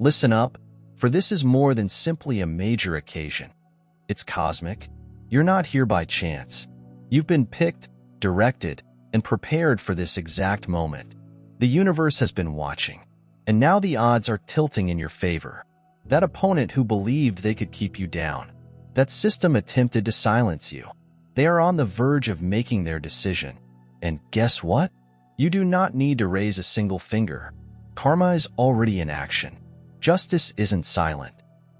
Listen up, for this is more than simply a major occasion. It's cosmic. You're not here by chance. You've been picked, directed, and prepared for this exact moment. The universe has been watching, and now the odds are tilting in your favor. That opponent who believed they could keep you down, that system attempted to silence you. They are on the verge of making their decision. And guess what? You do not need to raise a single finger. Karma is already in action. Justice isn't silent.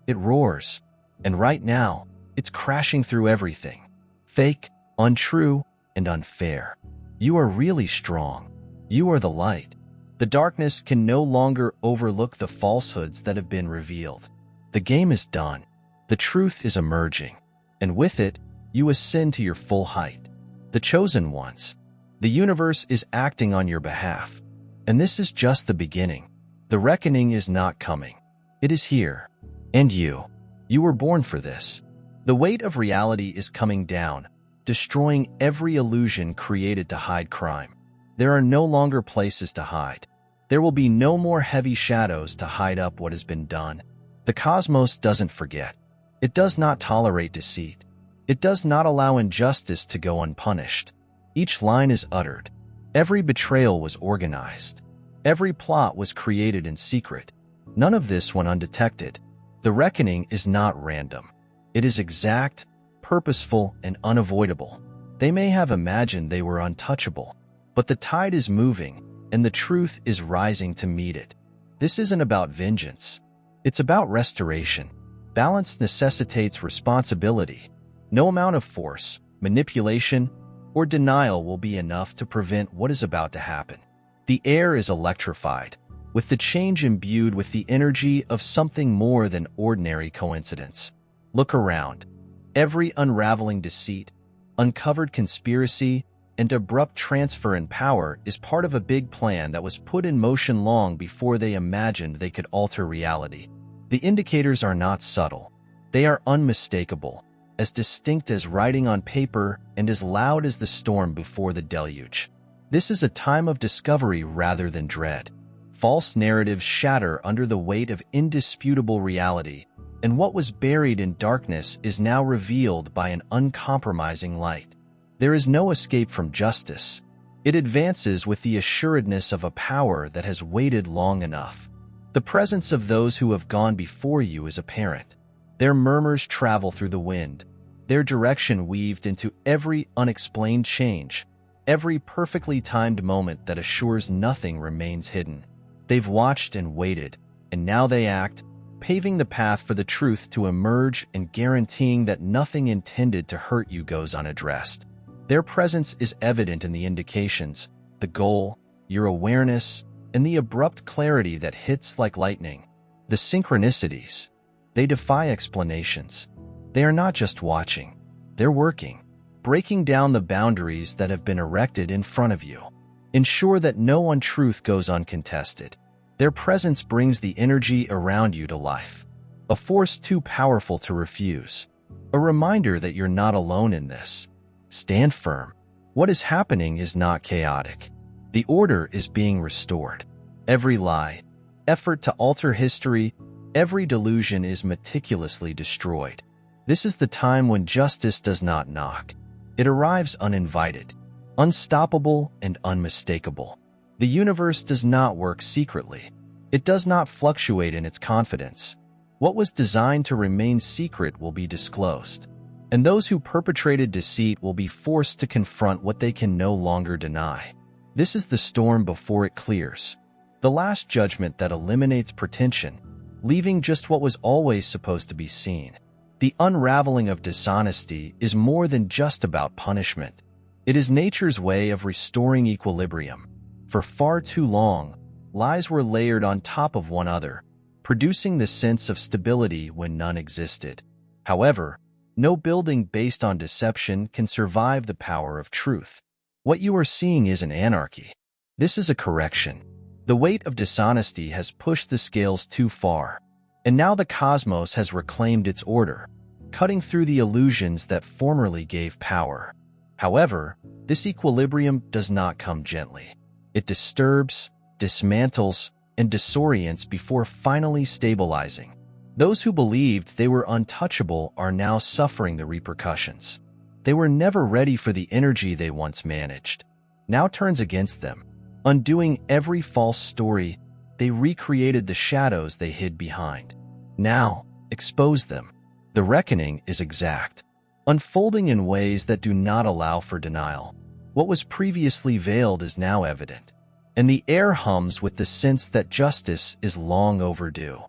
It roars. And right now, it's crashing through everything. Fake, untrue, and unfair. You are really strong. You are the light. The darkness can no longer overlook the falsehoods that have been revealed. The game is done. The truth is emerging. And with it, you ascend to your full height. The chosen ones. The universe is acting on your behalf. And this is just the beginning. The reckoning is not coming. It is here. And you were born for this. The weight of reality is coming down, destroying every illusion created to hide crime. There are no longer places to hide. There will be no more heavy shadows to hide up what has been done. The cosmos doesn't forget. It does not tolerate deceit. It does not allow injustice to go unpunished. Each line is uttered. Every betrayal was organized. Every plot was created in secret. None of this went undetected. The reckoning is not random. It is exact, purposeful, and unavoidable. They may have imagined they were untouchable, but the tide is moving, and the truth is rising to meet it. This isn't about vengeance. It's about restoration. Balance necessitates responsibility. No amount of force, manipulation, or denial will be enough to prevent what is about to happen. The air is electrified, with the change imbued with the energy of something more than ordinary coincidence. Look around. Every unraveling deceit, uncovered conspiracy, and abrupt transfer in power is part of a big plan that was put in motion long before they imagined they could alter reality. The indicators are not subtle. They are unmistakable, as distinct as writing on paper and as loud as the storm before the deluge. This is a time of discovery rather than dread. False narratives shatter under the weight of indisputable reality, and what was buried in darkness is now revealed by an uncompromising light. There is no escape from justice. It advances with the assuredness of a power that has waited long enough. The presence of those who have gone before you is apparent. Their murmurs travel through the wind, their direction weaved into every unexplained change, every perfectly timed moment that assures nothing remains hidden. They've watched and waited, and now they act, paving the path for the truth to emerge and guaranteeing that nothing intended to hurt you goes unaddressed. Their presence is evident in the indications, the goal, your awareness, and the abrupt clarity that hits like lightning. The synchronicities. They defy explanations. They are not just watching. They're working, breaking down the boundaries that have been erected in front of you. Ensure that no untruth goes uncontested. Their presence brings the energy around you to life. A force too powerful to refuse. A reminder that you're not alone in this. Stand firm. What is happening is not chaotic. The order is being restored. Every lie, effort to alter history, every delusion is meticulously destroyed. This is the time when justice does not knock. It arrives uninvited, unstoppable and unmistakable. The universe does not work secretly. It does not fluctuate in its confidence. What was designed to remain secret will be disclosed, and those who perpetrated deceit will be forced to confront what they can no longer deny. This is the storm before it clears, the last judgment that eliminates pretension, leaving just what was always supposed to be seen. The unraveling of dishonesty is more than just about punishment. It is nature's way of restoring equilibrium. For far too long, lies were layered on top of one another, producing the sense of stability when none existed. However, no building based on deception can survive the power of truth. What you are seeing isn't anarchy. This is a correction. The weight of dishonesty has pushed the scales too far, and now the cosmos has reclaimed its order, cutting through the illusions that formerly gave power. However, this equilibrium does not come gently. It disturbs, dismantles, and disorients before finally stabilizing. Those who believed they were untouchable are now suffering the repercussions. They were never ready for the energy they once managed. Now turns against them. Undoing every false story, they recreated the shadows they hid behind. Now, expose them. The reckoning is exact, unfolding in ways that do not allow for denial. What was previously veiled is now evident, and the air hums with the sense that justice is long overdue.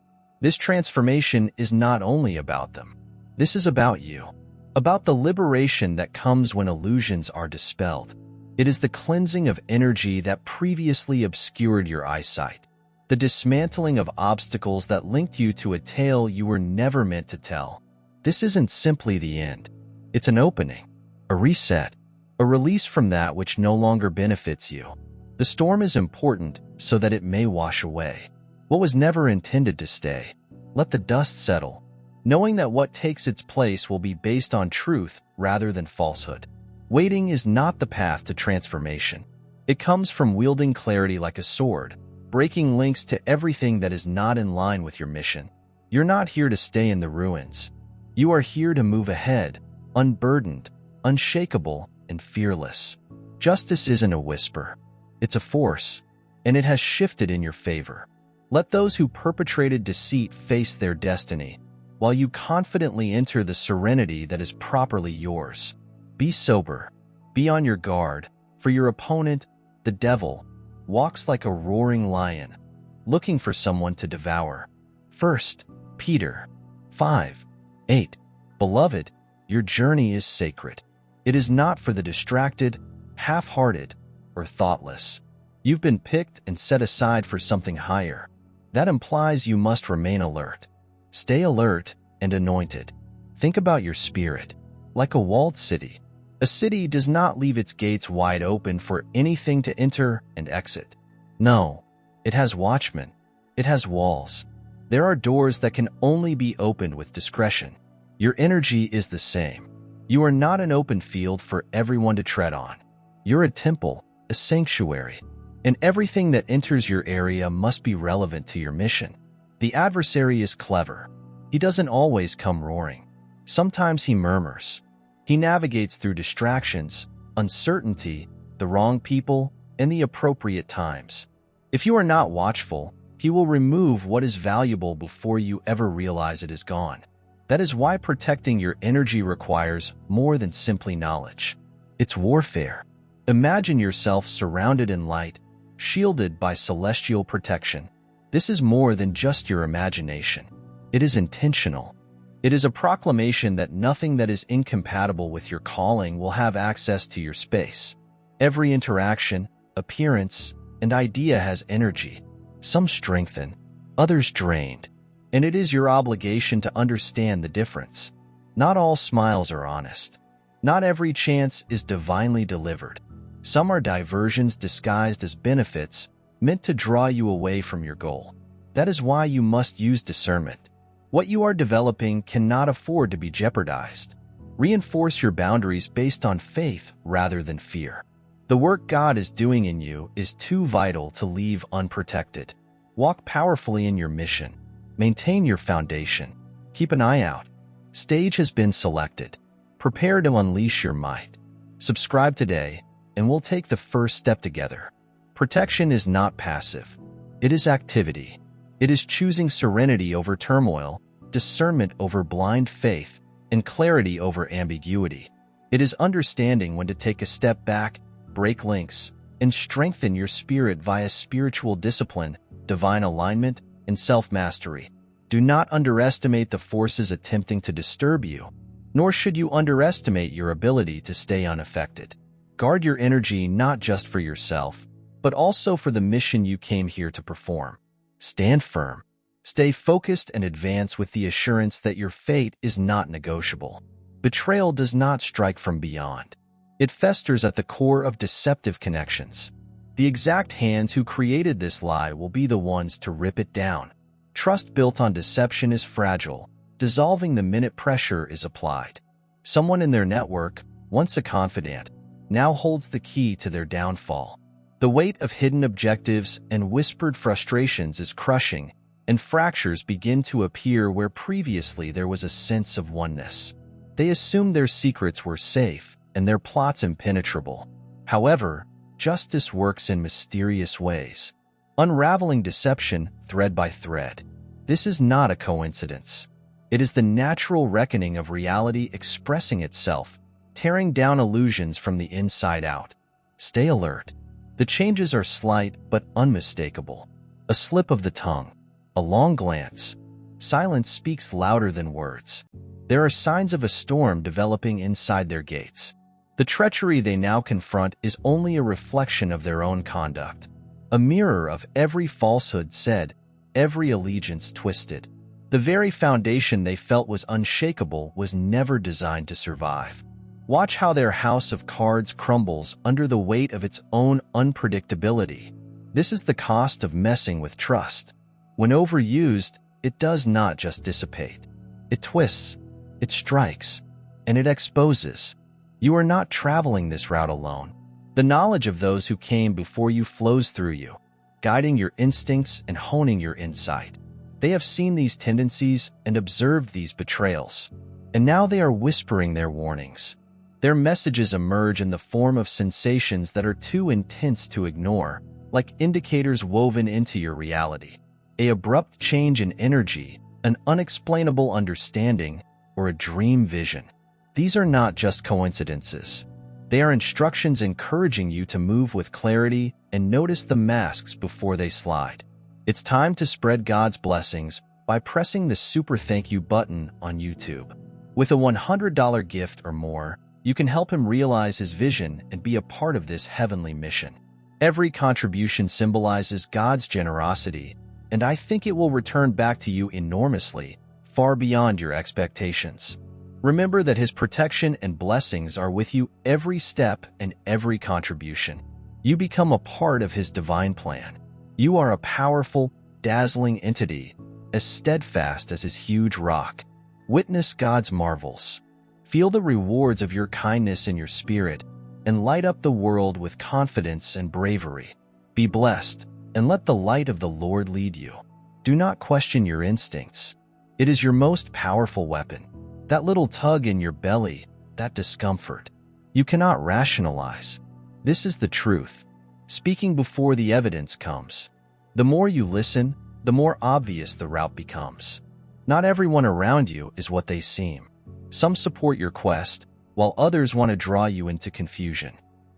This transformation is not only about them. This is about you, about the liberation that comes when illusions are dispelled. It is the cleansing of energy that previously obscured your eyesight, the dismantling of obstacles that linked you to a tale you were never meant to tell. This isn't simply the end. It's an opening, a reset, a release from that which no longer benefits you. The storm is important so that it may wash away what was never intended to stay. Let the dust settle, knowing that what takes its place will be based on truth rather than falsehood. Waiting is not the path to transformation. It comes from wielding clarity like a sword, breaking links to everything that is not in line with your mission. You're not here to stay in the ruins. You are here to move ahead, unburdened, unshakable, and fearless. Justice isn't a whisper. It's a force, and it has shifted in your favor. Let those who perpetrated deceit face their destiny, while you confidently enter the serenity that is properly yours. Be sober. Be on your guard, for your opponent, the devil, walks like a roaring lion, looking for someone to devour. 1 Peter 5:8. Beloved, your journey is sacred. It is not for the distracted, half-hearted, or thoughtless. You've been picked and set aside for something higher. That implies you must remain alert. Stay alert and anointed. Think about your spirit. Like a walled city, a city does not leave its gates wide open for anything to enter and exit. No, it has watchmen. It has walls. There are doors that can only be opened with discretion. Your energy is the same. You are not an open field for everyone to tread on. You're a temple, a sanctuary, and everything that enters your area must be relevant to your mission. The adversary is clever. He doesn't always come roaring. Sometimes he murmurs. He navigates through distractions, uncertainty, the wrong people, and the appropriate times. If you are not watchful, he will remove what is valuable before you ever realize it is gone. That is why protecting your energy requires more than simply knowledge. It's warfare. Imagine yourself surrounded in light, shielded by celestial protection. This is more than just your imagination. It is intentional. It is a proclamation that nothing that is incompatible with your calling will have access to your space. Every interaction, appearance, and idea has energy. Some strengthen, others drained, and it is your obligation to understand the difference. Not all smiles are honest. Not every chance is divinely delivered. Some are diversions disguised as benefits, meant to draw you away from your goal. That is why you must use discernment. What you are developing cannot afford to be jeopardized. Reinforce your boundaries based on faith rather than fear. The work God is doing in you is too vital to leave unprotected. Walk powerfully in your mission. Maintain your foundation. Keep an eye out. Stage has been selected. Prepare to unleash your might. Subscribe today, and we'll take the first step together. Protection is not passive. It is activity. It is choosing serenity over turmoil, discernment over blind faith, and clarity over ambiguity. It is understanding when to take a step back, break links, and strengthen your spirit via spiritual discipline, divine alignment, and self-mastery. Do not underestimate the forces attempting to disturb you, nor should you underestimate your ability to stay unaffected. Guard your energy not just for yourself, but also for the mission you came here to perform. Stand firm. Stay focused and advance with the assurance that your fate is not negotiable. Betrayal does not strike from beyond. It festers at the core of deceptive connections. The exact hands who created this lie will be the ones to rip it down. Trust built on deception is fragile, dissolving the minute pressure is applied. Someone in their network, once a confidant, now holds the key to their downfall. The weight of hidden objectives and whispered frustrations is crushing, and fractures begin to appear where previously there was a sense of oneness. They assumed their secrets were safe and their plots impenetrable. However, justice works in mysterious ways, unraveling deception thread by thread. This is not a coincidence. It is the natural reckoning of reality expressing itself, tearing down illusions from the inside out. Stay alert. The changes are slight but unmistakable. A slip of the tongue, a long glance. Silence speaks louder than words. There are signs of a storm developing inside their gates. The treachery they now confront is only a reflection of their own conduct, a mirror of every falsehood said, every allegiance twisted. The very foundation they felt was unshakable was never designed to survive. Watch how their house of cards crumbles under the weight of its own unpredictability. This is the cost of messing with trust. When overused, it does not just dissipate. It twists, it strikes, and it exposes. You are not traveling this route alone. The knowledge of those who came before you flows through you, guiding your instincts and honing your insight. They have seen these tendencies and observed these betrayals, and now they are whispering their warnings. Their messages emerge in the form of sensations that are too intense to ignore, like indicators woven into your reality. An abrupt change in energy, an unexplainable understanding, or a dream vision. These are not just coincidences. They are instructions encouraging you to move with clarity and notice the masks before they slide. It's time to spread God's blessings by pressing the super thank you button on YouTube. With a $100 gift or more, you can help him realize his vision and be a part of this heavenly mission. Every contribution symbolizes God's generosity, and I think it will return back to you enormously, far beyond your expectations. Remember that his protection and blessings are with you every step and every contribution. You become a part of his divine plan. You are a powerful, dazzling entity, as steadfast as his huge rock. Witness God's marvels. Feel the rewards of your kindness in your spirit, and light up the world with confidence and bravery. Be blessed, and let the light of the Lord lead you. Do not question your instincts. It is your most powerful weapon. That little tug in your belly, that discomfort. You cannot rationalize. This is the truth, speaking before the evidence comes. The more you listen, the more obvious the route becomes. Not everyone around you is what they seem. Some support your quest, while others want to draw you into confusion.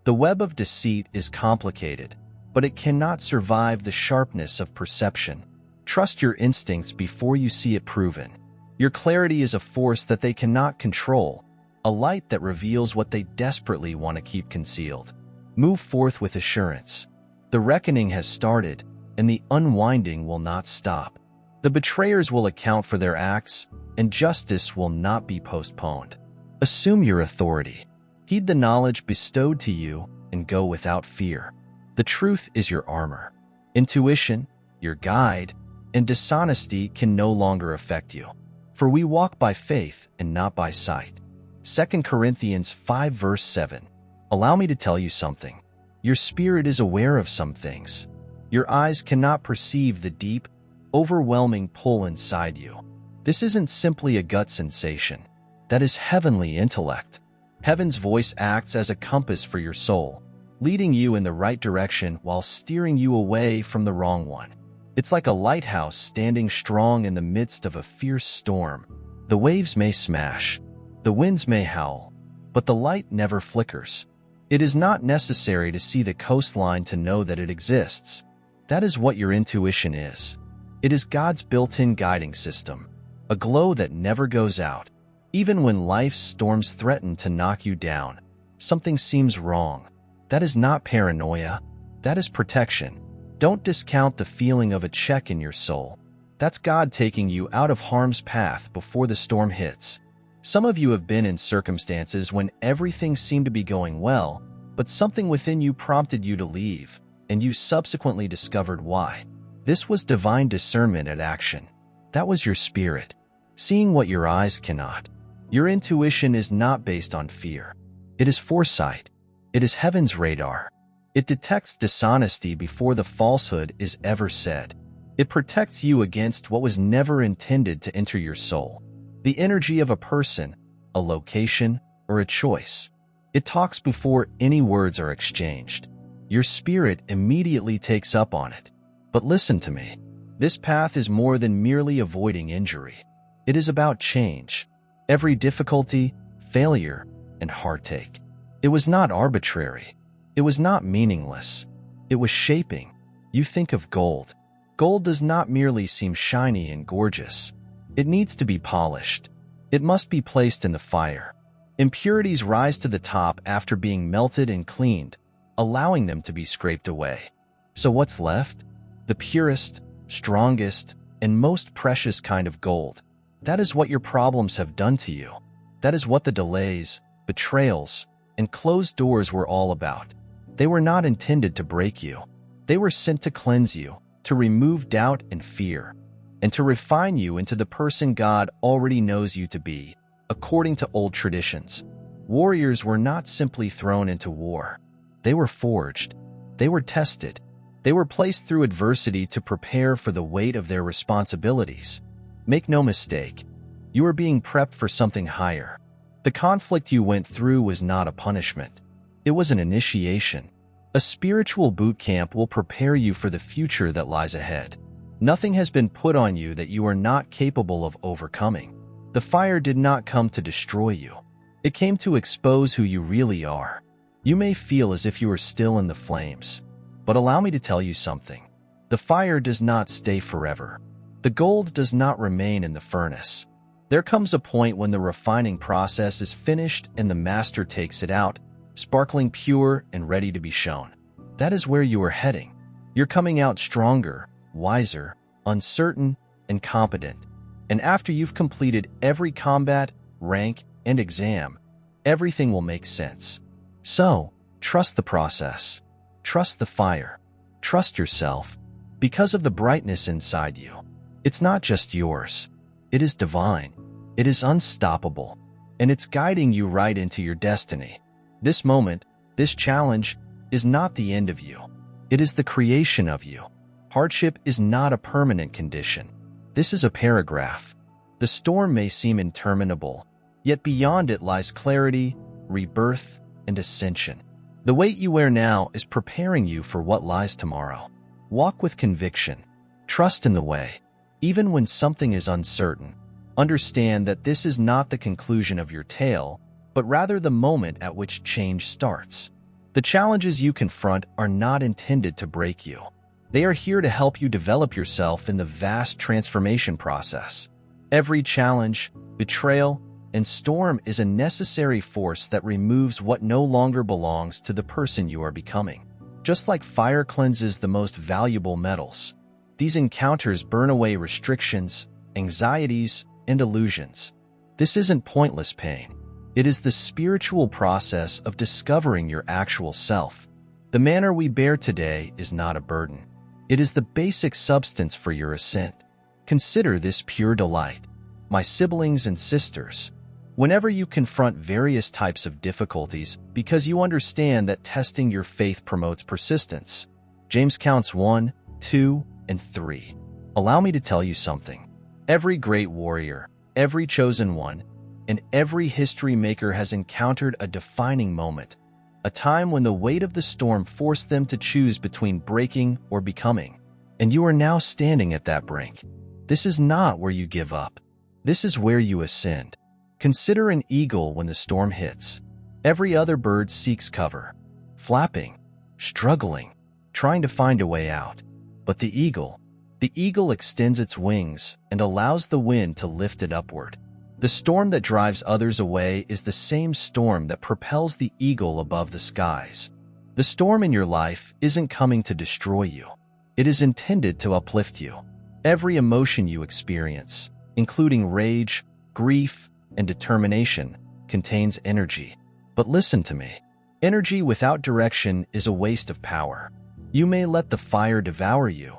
The web of deceit is complicated, but it cannot survive the sharpness of perception. Trust your instincts before you see it proven. Your clarity is a force that they cannot control, a light that reveals what they desperately want to keep concealed. Move forth with assurance. The reckoning has started, and the unwinding will not stop. The betrayers will account for their acts, and justice will not be postponed. Assume your authority. Heed the knowledge bestowed to you, and go without fear. The truth is your armor. Intuition, your guide, and dishonesty can no longer affect you. For we walk by faith and not by sight. 2 Corinthians 5 verse 7. Allow me to tell you something. Your spirit is aware of some things. Your eyes cannot perceive the deep, overwhelming pull inside you. This isn't simply a gut sensation. That is heavenly intellect. Heaven's voice acts as a compass for your soul, leading you in the right direction while steering you away from the wrong one. It's like a lighthouse standing strong in the midst of a fierce storm. The waves may smash, the winds may howl, but the light never flickers. It is not necessary to see the coastline to know that it exists. That is what your intuition is. It is God's built-in guiding system, a glow that never goes out. Even when life's storms threaten to knock you down, something seems wrong. That is not paranoia. That is protection. Don't discount the feeling of a check in your soul. That's God taking you out of harm's path before the storm hits. Some of you have been in circumstances when everything seemed to be going well, but something within you prompted you to leave, and you subsequently discovered why. This was divine discernment at action. That was your spirit, seeing what your eyes cannot. Your intuition is not based on fear. It is foresight. It is heaven's radar. It detects dishonesty before the falsehood is ever said. It protects you against what was never intended to enter your soul. The energy of a person, a location, or a choice. It talks before any words are exchanged. Your spirit immediately takes up on it. But listen to me. This path is more than merely avoiding injury. It is about change. Every difficulty, failure, and heartache. It was not arbitrary. It was not meaningless. It was shaping. You think of gold. Gold does not merely seem shiny and gorgeous. It needs to be polished. It must be placed in the fire. Impurities rise to the top after being melted and cleaned, allowing them to be scraped away. So what's left? The purest, strongest, and most precious kind of gold. That is what your problems have done to you. That is what the delays, betrayals, and closed doors were all about. They were not intended to break you. They were sent to cleanse you, to remove doubt and fear, and to refine you into the person God already knows you to be, according to old traditions. Warriors were not simply thrown into war. They were forged. They were tested. They were placed through adversity to prepare for the weight of their responsibilities. Make no mistake, you are being prepped for something higher. The conflict you went through was not a punishment. It was an initiation. A spiritual boot camp will prepare you for the future that lies ahead. Nothing has been put on you that you are not capable of overcoming. The fire did not come to destroy you. It came to expose who you really are. You may feel as if you are still in the flames, but allow me to tell you something. The fire does not stay forever. The gold does not remain in the furnace. There comes a point when the refining process is finished and the master takes it out, sparkling pure and ready to be shown. That is where you are heading. You're coming out stronger, wiser, uncertain, and competent. And after you've completed every combat, rank, and exam, everything will make sense. So, trust the process. Trust the fire. Trust yourself. Because of the brightness inside you. It's not just yours. It is divine. It is unstoppable. And it's guiding you right into your destiny. This moment, this challenge, is not the end of you. It is the creation of you. Hardship is not a permanent condition. This is a paragraph. The storm may seem interminable, yet beyond it lies clarity, rebirth, and ascension. The weight you wear now is preparing you for what lies tomorrow. Walk with conviction. Trust in the way. Even when something is uncertain, understand that this is not the conclusion of your tale, but rather the moment at which change starts. The challenges you confront are not intended to break you. They are here to help you develop yourself in the vast transformation process. Every challenge, betrayal, and storm is a necessary force that removes what no longer belongs to the person you are becoming. Just like fire cleanses the most valuable metals, these encounters burn away restrictions, anxieties, and illusions. This isn't pointless pain. It is the spiritual process of discovering your actual self. The manner we bear today is not a burden. It is the basic substance for your ascent. Consider this pure delight. My siblings and sisters, whenever you confront various types of difficulties because you understand that testing your faith promotes persistence. James counts 1, 2, and 3. Allow me to tell you something. Every great warrior, every chosen one, and every history maker has encountered a defining moment, a time when the weight of the storm forced them to choose between breaking or becoming. And you are now standing at that brink. This is not where you give up. This is where you ascend. Consider an eagle when the storm hits. Every other bird seeks cover, flapping, struggling, trying to find a way out. But the eagle extends its wings and allows the wind to lift it upward. The storm that drives others away is the same storm that propels the eagle above the skies. The storm in your life isn't coming to destroy you. It is intended to uplift you. Every emotion you experience, including rage, grief, and determination, contains energy. But listen to me. Energy without direction is a waste of power. You may let the fire devour you,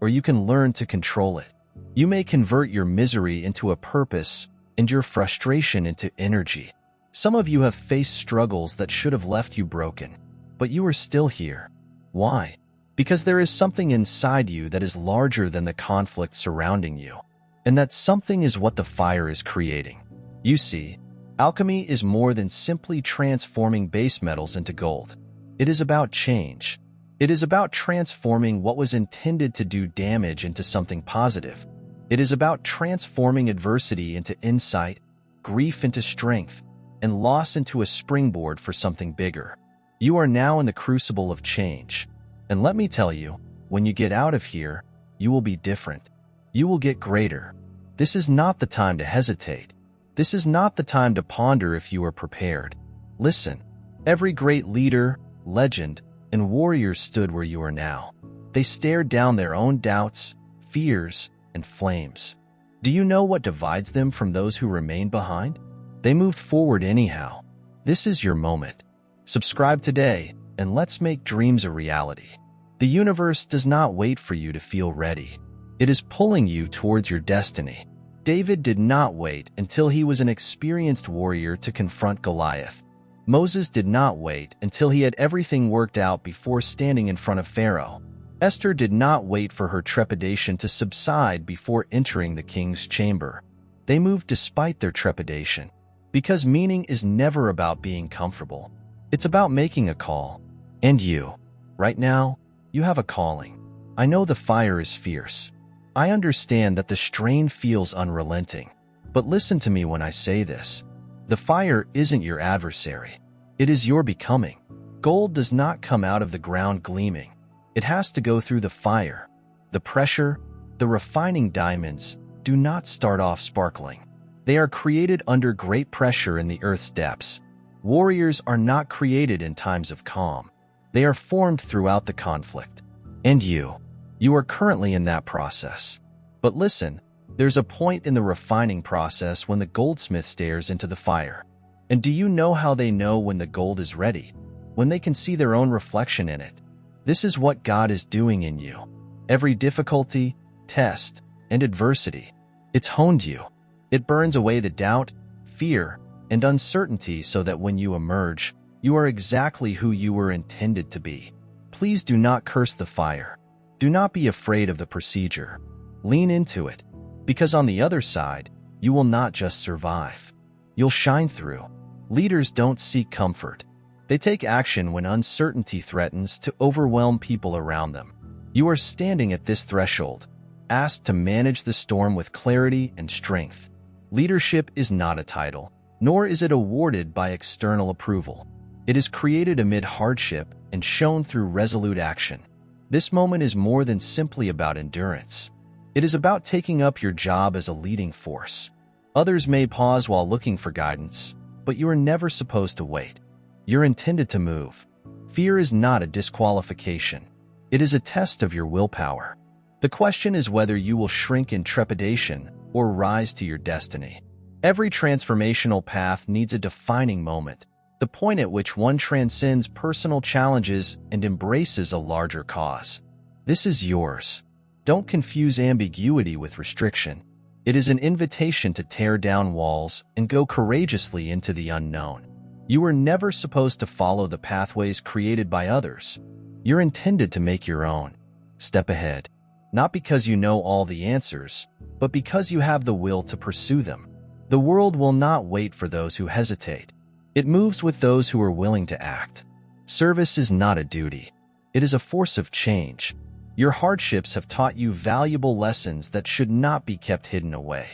or you can learn to control it. You may convert your misery into a purpose and your frustration into energy. Some of you have faced struggles that should have left you broken, but you are still here. Why? Because there is something inside you that is larger than the conflict surrounding you. And that something is what the fire is creating. You see, alchemy is more than simply transforming base metals into gold. It is about change. It is about transforming what was intended to do damage into something positive. It is about transforming adversity into insight, grief into strength, and loss into a springboard for something bigger. You are now in the crucible of change. And let me tell you, when you get out of here, you will be different. You will get greater. This is not the time to hesitate. This is not the time to ponder if you are prepared. Listen, every great leader, legend, and warrior stood where you are now. They stared down their own doubts, fears, and flames. Do you know what divides them from those who remain behind? They moved forward anyhow. This is your moment. Subscribe today, and let's make dreams a reality. The universe does not wait for you to feel ready. It is pulling you towards your destiny. David did not wait until he was an experienced warrior to confront Goliath. Moses did not wait until he had everything worked out before standing in front of Pharaoh. Esther did not wait for her trepidation to subside before entering the king's chamber. They moved despite their trepidation, because meaning is never about being comfortable. It's about making a call. And you, right now, you have a calling. I know the fire is fierce. I understand that the strain feels unrelenting. But listen to me when I say this. The fire isn't your adversary. It is your becoming. Gold does not come out of the ground gleaming. It has to go through the fire. The pressure, the refining diamonds, do not start off sparkling. They are created under great pressure in the earth's depths. Warriors are not created in times of calm. They are formed throughout the conflict. And you are currently in that process. But listen, there's a point in the refining process when the goldsmith stares into the fire. And do you know how they know when the gold is ready? When they can see their own reflection in it. This is what God is doing in you. Every difficulty, test, and adversity, it's honed you. It burns away the doubt, fear, and uncertainty so that when you emerge, you are exactly who you were intended to be. Please do not curse the fire. Do not be afraid of the procedure. Lean into it, because on the other side, you will not just survive. You'll shine through. Leaders don't seek comfort. They take action when uncertainty threatens to overwhelm people around them. You are standing at this threshold, asked to manage the storm with clarity and strength. Leadership is not a title, nor is it awarded by external approval. It is created amid hardship and shown through resolute action. This moment is more than simply about endurance. It is about taking up your job as a leading force. Others may pause while looking for guidance, but you are never supposed to wait. You're intended to move. Fear is not a disqualification. It is a test of your willpower. The question is whether you will shrink in trepidation or rise to your destiny. Every transformational path needs a defining moment, the point at which one transcends personal challenges and embraces a larger cause. This is yours. Don't confuse ambiguity with restriction. It is an invitation to tear down walls and go courageously into the unknown. You were never supposed to follow the pathways created by others. You're intended to make your own. Step ahead. Not because you know all the answers, but because you have the will to pursue them. The world will not wait for those who hesitate. It moves with those who are willing to act. Service is not a duty. It is a force of change. Your hardships have taught you valuable lessons that should not be kept hidden away.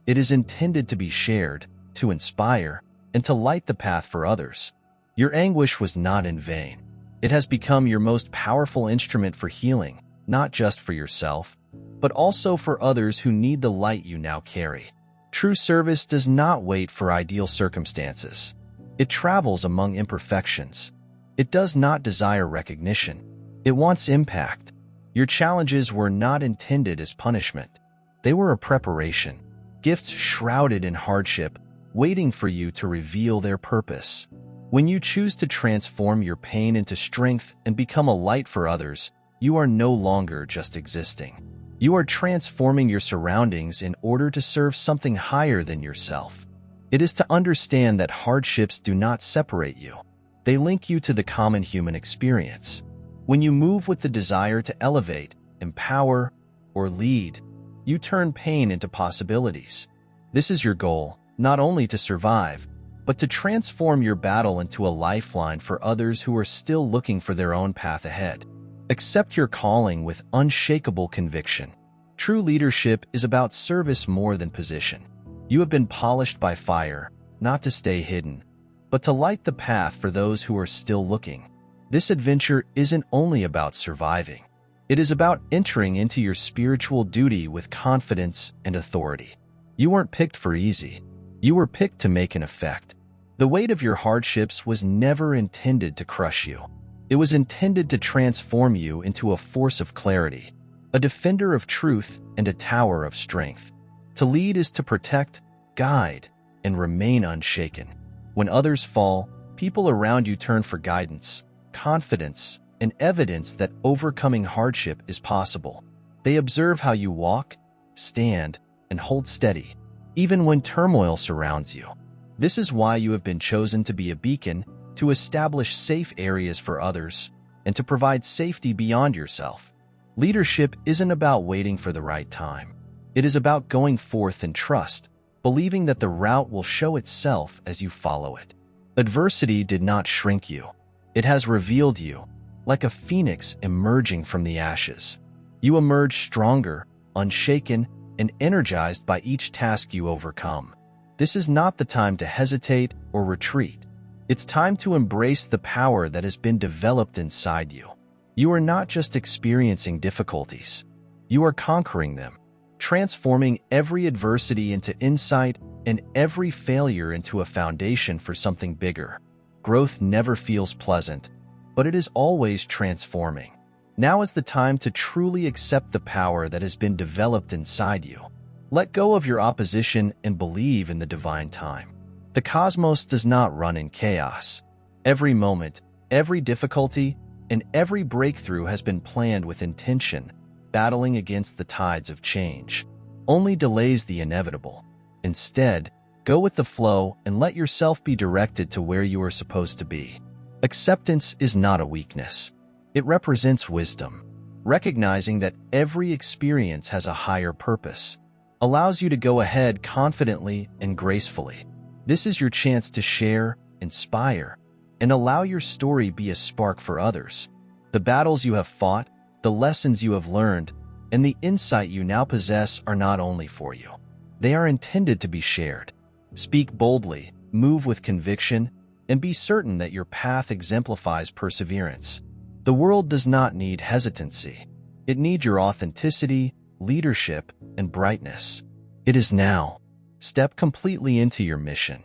It is intended to be shared, to inspire, and to light the path for others. Your anguish was not in vain. It has become your most powerful instrument for healing, not just for yourself, but also for others who need the light you now carry. True service does not wait for ideal circumstances. It travels among imperfections. It does not desire recognition. It wants impact. Your challenges were not intended as punishment. They were a preparation, gifts shrouded in hardship, waiting for you to reveal their purpose. When you choose to transform your pain into strength and become a light for others, you are no longer just existing. You are transforming your surroundings in order to serve something higher than yourself. It is to understand that hardships do not separate you. They link you to the common human experience. When you move with the desire to elevate, empower, or lead, you turn pain into possibilities. This is your goal, not only to survive, but to transform your battle into a lifeline for others who are still looking for their own path ahead. Accept your calling with unshakable conviction. True leadership is about service more than position. You have been polished by fire, not to stay hidden, but to light the path for those who are still looking. This adventure isn't only about surviving. It is about entering into your spiritual duty with confidence and authority. You weren't picked for easy. You were picked to make an effect. The weight of your hardships was never intended to crush you. It was intended to transform you into a force of clarity, a defender of truth, and a tower of strength. To lead is to protect, guide, and remain unshaken. When others fall, people around you turn for guidance, confidence, and evidence that overcoming hardship is possible. They observe how you walk, stand, and hold steady, even when turmoil surrounds you. This is why you have been chosen to be a beacon, to establish safe areas for others, and to provide safety beyond yourself. Leadership isn't about waiting for the right time. It is about going forth in trust, believing that the route will show itself as you follow it. Adversity did not shrink you. It has revealed you, like a phoenix emerging from the ashes. You emerge stronger, unshaken, and energized by each task you overcome. This is not the time to hesitate or retreat. It's time to embrace the power that has been developed inside you. You are not just experiencing difficulties. You are conquering them, transforming every adversity into insight and every failure into a foundation for something bigger. Growth never feels pleasant, but it is always transforming. Now is the time to truly accept the power that has been developed inside you. Let go of your opposition and believe in the divine time. The cosmos does not run in chaos. Every moment, every difficulty, and every breakthrough has been planned with intention, battling against the tides of change. Only delays the inevitable. Instead, go with the flow and let yourself be directed to where you are supposed to be. Acceptance is not a weakness. It represents wisdom. Recognizing that every experience has a higher purpose allows you to go ahead confidently and gracefully. This is your chance to share, inspire, and allow your story be a spark for others. The battles you have fought, the lessons you have learned, and the insight you now possess are not only for you. They are intended to be shared. Speak boldly, move with conviction, and be certain that your path exemplifies perseverance. The world does not need hesitancy. It needs your authenticity, leadership, and brightness. It is now. Step completely into your mission.